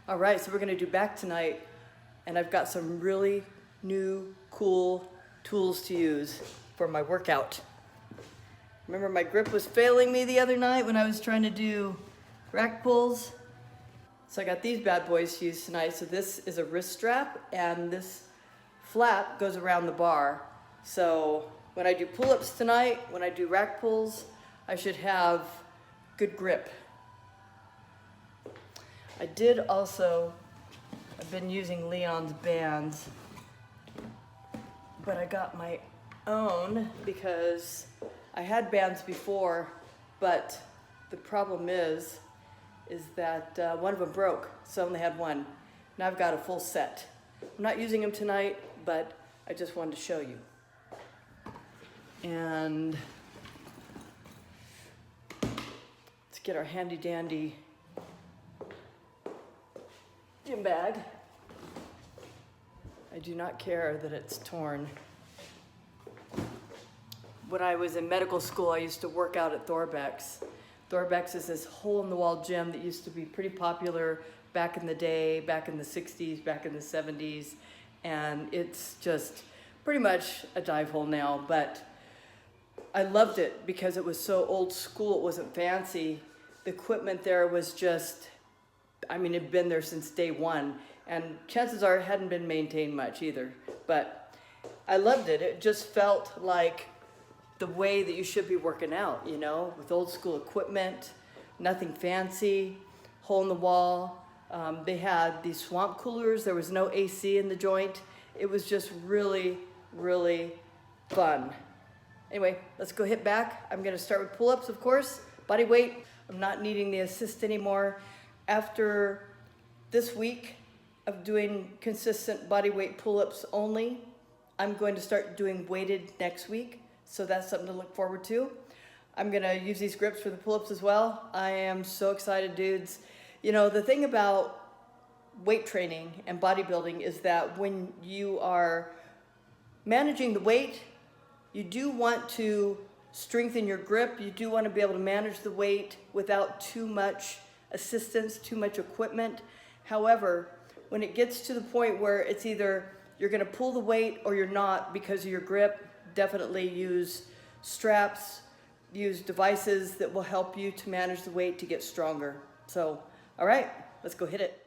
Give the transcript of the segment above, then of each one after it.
All right, so we're gonna do back tonight, and I've got some really new, cool tools to use for my workout. Remember my grip was failing me the other night when I was trying to do rack pulls? So I got these bad boys to use tonight. So this is a wrist strap, and this flap goes around the bar. So when I do pull-ups tonight, when I do rack pulls, I should have good grip. I did also, I've been using Leon's bands, but I got my own because I had bands before, but the problem is that one of them broke, so I only had one. Now I've got a full set. I'm not using them tonight, but I just wanted to show you. And let's get our handy dandy gym bag. I do not care that it's torn. When I was in medical school, I used to work out at Thorbeck's. Thorbeck's is this hole-in-the-wall gym that used to be pretty popular back in the day, back in the 60s, back in the 70s, and it's just pretty much a dive hole now, but I loved it because it was so old school, it wasn't fancy. The equipment there was just, I mean, it'd been there since day one, and chances are it hadn't been maintained much either, but I loved it. It just felt like the way that you should be working out, you know, with old school equipment, nothing fancy, hole in the wall. They had these swamp coolers. There was no AC in the joint. It was just really, really fun. Anyway, let's go hit back. I'm gonna start with pull-ups, of course, body weight. I'm not needing the assist anymore. After this week of doing consistent body weight pull-ups only, I'm going to start doing weighted next week. So that's something to look forward to. I'm gonna use these grips for the pull-ups as well. I am so excited, dudes. You know, the thing about weight training and bodybuilding is that when you are managing the weight, you do want to strengthen your grip. You do want to be able to manage the weight without too much assistance, too much equipment. However, when it gets to the point where it's either you're gonna pull the weight or you're not because of your grip, definitely use straps, use devices that will help you to manage the weight to get stronger. So, all right, let's go hit it.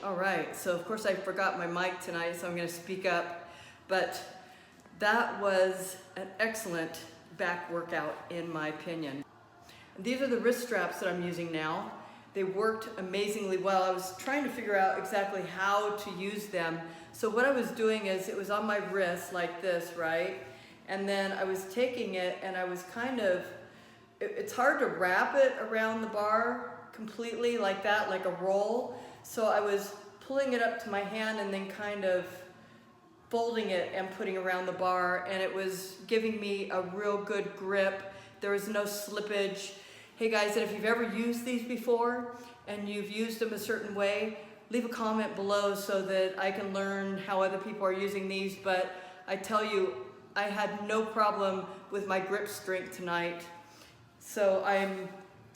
All right, so of course I forgot my mic tonight, so I'm going to speak up, but that was an excellent back workout in my opinion. These are the wrist straps that I'm using now. They worked amazingly well. I was trying to figure out exactly how to use them. So what I was doing is, it was on my wrist like this, right? And then I was taking it and I was kind of, it's hard to wrap it around the bar completely like that, like a roll. So I was pulling it up to my hand and then kind of folding it and putting around the bar, and it was giving me a real good grip. There was no slippage. Hey guys, and if you've ever used these before and you've used them a certain way, leave a comment below so that I can learn how other people are using these. But I tell you, I had no problem with my grip strength tonight. So I'm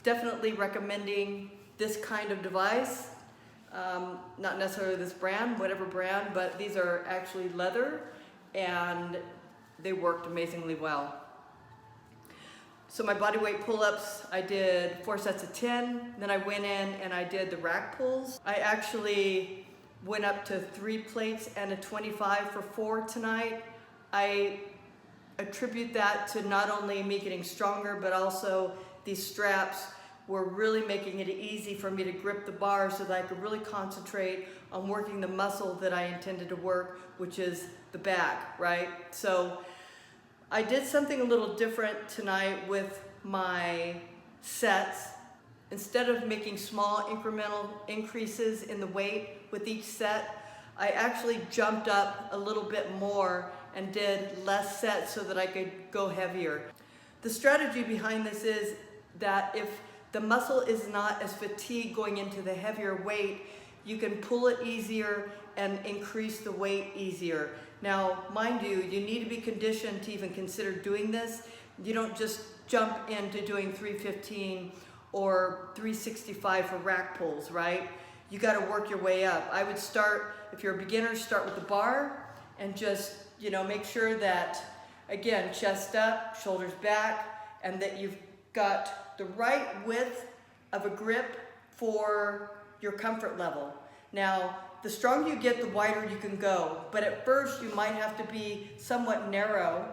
definitely recommending this kind of device. Not necessarily this brand, whatever brand, but these are actually leather and they worked amazingly well. So my body weight pull-ups, I did 4 sets of 10, then I went in and I did the rack pulls. I actually went up to 3 plates and a 25 for 4 tonight. I attribute that to not only me getting stronger, but also these straps were really making it easy for me to grip the bar so that I could really concentrate on working the muscle that I intended to work, which is the back, right? So I did something a little different tonight with my sets. Instead of making small incremental increases in the weight with each set, I actually jumped up a little bit more and did less sets so that I could go heavier. The strategy behind this is that if the muscle is not as fatigued going into the heavier weight, you can pull it easier and increase the weight easier. Now, mind you, you need to be conditioned to even consider doing this. You don't just jump into doing 315 or 365 for rack pulls, right? You got to work your way up. I would start, if you're a beginner, start with the bar and just, make sure that, again, chest up, shoulders back, and that you've got the right width of a grip for your comfort level. Now, the stronger you get, the wider you can go, but at first you might have to be somewhat narrow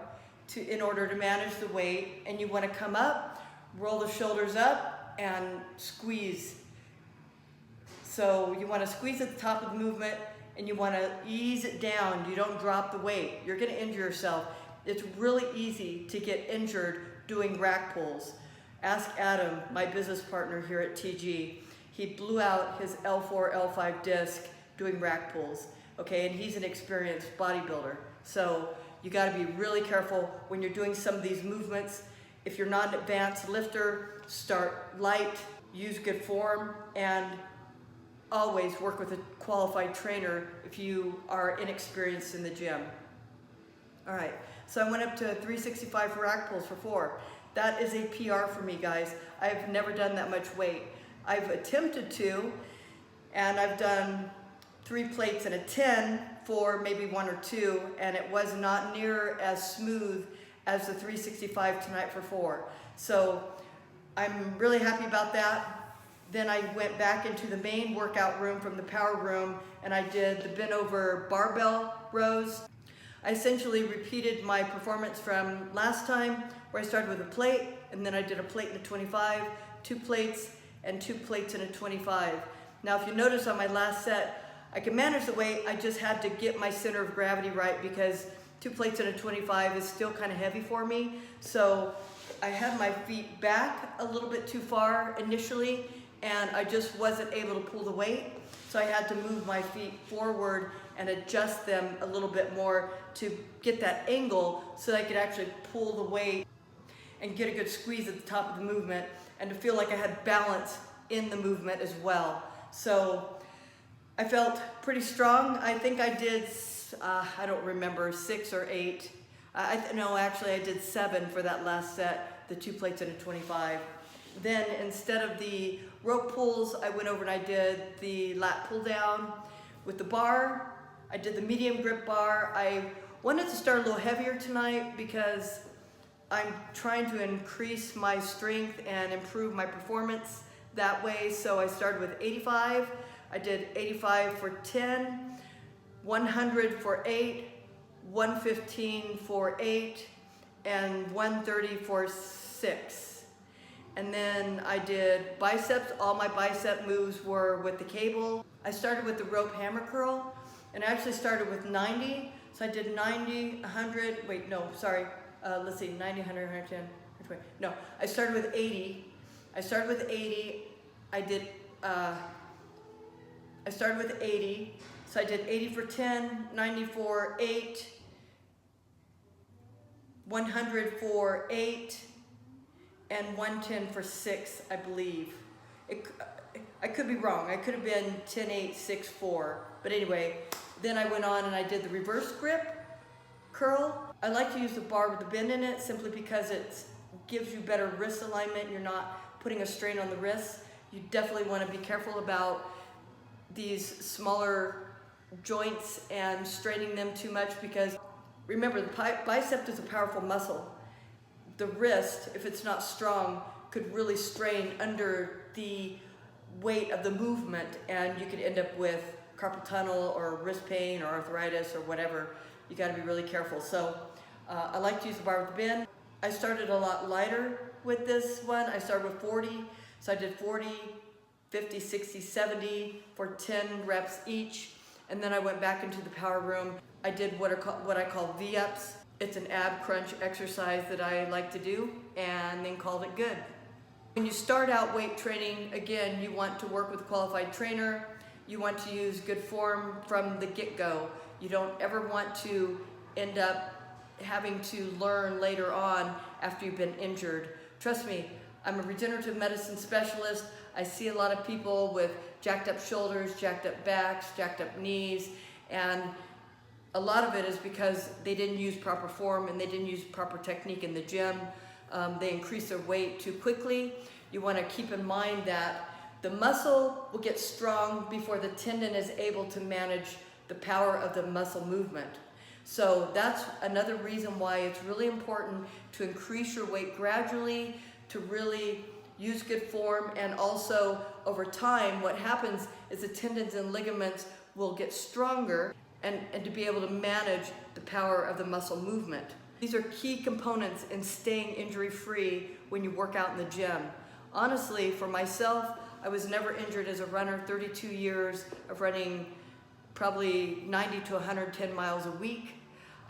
in order to manage the weight, and you want to come up, roll the shoulders up, and squeeze. So you want to squeeze at the top of the movement, and you want to ease it down. You don't drop the weight. You're going to injure yourself. It's really easy to get injured doing rack pulls. Ask Adam, my business partner here at TG. He blew out his L4, L5 disc doing rack pulls, okay? And he's an experienced bodybuilder. So you got to be really careful when you're doing some of these movements. If you're not an advanced lifter, start light, use good form, and always work with a qualified trainer if you are inexperienced in the gym. All right, so I went up to 365 for rack pulls for 4. That is a PR for me, guys. I've never done that much weight. I've attempted to, and I've done 3 plates and a 10 for maybe 1 or 2, and it was not near as smooth as the 365 tonight for 4. So I'm really happy about that. Then I went back into the main workout room from the power room, and I did the bent over barbell rows. I essentially repeated my performance from last time, where I started with a plate, and then I did a plate and a 25, 2 plates, and 2 plates and a 25. Now, if you notice on my last set, I could manage the weight. I just had to get my center of gravity right because 2 plates and a 25 is still kind of heavy for me. So I had my feet back a little bit too far initially, and I just wasn't able to pull the weight. So I had to move my feet forward and adjust them a little bit more to get that angle so that I could actually pull the weight and get a good squeeze at the top of the movement and to feel like I had balance in the movement as well. So I felt pretty strong. I think I did, I don't remember, 6 or 8. No, actually I did 7 for that last set, the 2 plates and a 25. Then instead of the rope pulls, I went over and I did the lat pull down with the bar. I did the medium grip bar. I wanted to start a little heavier tonight because I'm trying to increase my strength and improve my performance that way. So I started with 85. I did 85 for 10, 100 for 8, 115 for 8, and 130 for 6. And then I did biceps. All my bicep moves were with the cable. I started with the rope hammer curl, and I actually started with 90. So I did 90, 100, wait, no, sorry. Let's see, 90, 100, 110, 120. No, I started with 80. I started with 80. I started with 80. So I did 80 for 10, 90 for 8, 100 for 8, and 110 for 6, I believe. I could be wrong. I could have been 10, 8, 6, 4. But anyway, then I went on and I did the reverse grip curl. I like to use the bar with the bend in it simply because it gives you better wrist alignment. You're not putting a strain on the wrists. You definitely want to be careful about these smaller joints and straining them too much because remember, the bicep is a powerful muscle. The wrist, if it's not strong, could really strain under the weight of the movement, and you could end up with carpal tunnel or wrist pain or arthritis or whatever. You got to be really careful. So I like to use the bar with the bend. I started a lot lighter with this one. I started with 40. So I did 40, 50, 60, 70 for 10 reps each. And then I went back into the power room. I did what I call V-ups. It's an ab crunch exercise that I like to do, and then called it good. When you start out weight training, again, you want to work with a qualified trainer. You want to use good form from the get-go. You don't ever want to end up having to learn later on after you've been injured. Trust me, I'm a regenerative medicine specialist. I see a lot of people with jacked up shoulders, jacked up backs, jacked up knees, and a lot of it is because they didn't use proper form and they didn't use proper technique in the gym. They increase their weight too quickly. You want to keep in mind that the muscle will get strong before the tendon is able to manage the power of the muscle movement. So that's another reason why it's really important to increase your weight gradually, to really use good form, and also over time what happens is the tendons and ligaments will get stronger and to be able to manage the power of the muscle movement. These are key components in staying injury-free when you work out in the gym. Honestly, for myself, I was never injured as a runner, 32 years of running probably 90 to 110 miles a week.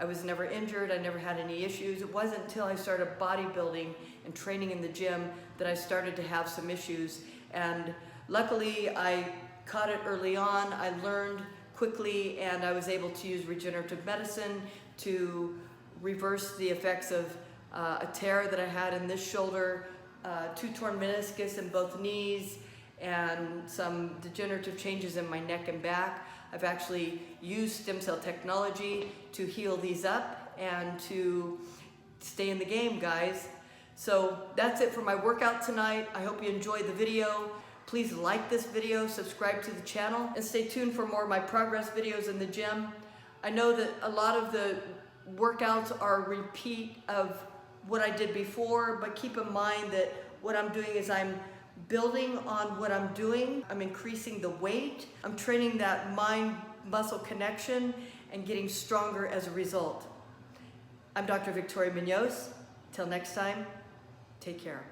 I was never injured, I never had any issues. It wasn't until I started bodybuilding and training in the gym that I started to have some issues. And luckily, I caught it early on. I learned quickly, and I was able to use regenerative medicine to reverse the effects of a tear that I had in this shoulder, 2 torn meniscus in both knees, and some degenerative changes in my neck and back. I've actually used stem cell technology to heal these up and to stay in the game, guys. So that's it for my workout tonight. I hope you enjoyed the video. Please like this video, subscribe to the channel, and stay tuned for more of my progress videos in the gym. I know that a lot of the workouts are a repeat of what I did before, but keep in mind that what I'm doing is I'm building on what I'm doing. I'm increasing the weight. I'm training that mind-muscle connection and getting stronger as a result. I'm Dr. Victoria Munoz. Till next time, take care.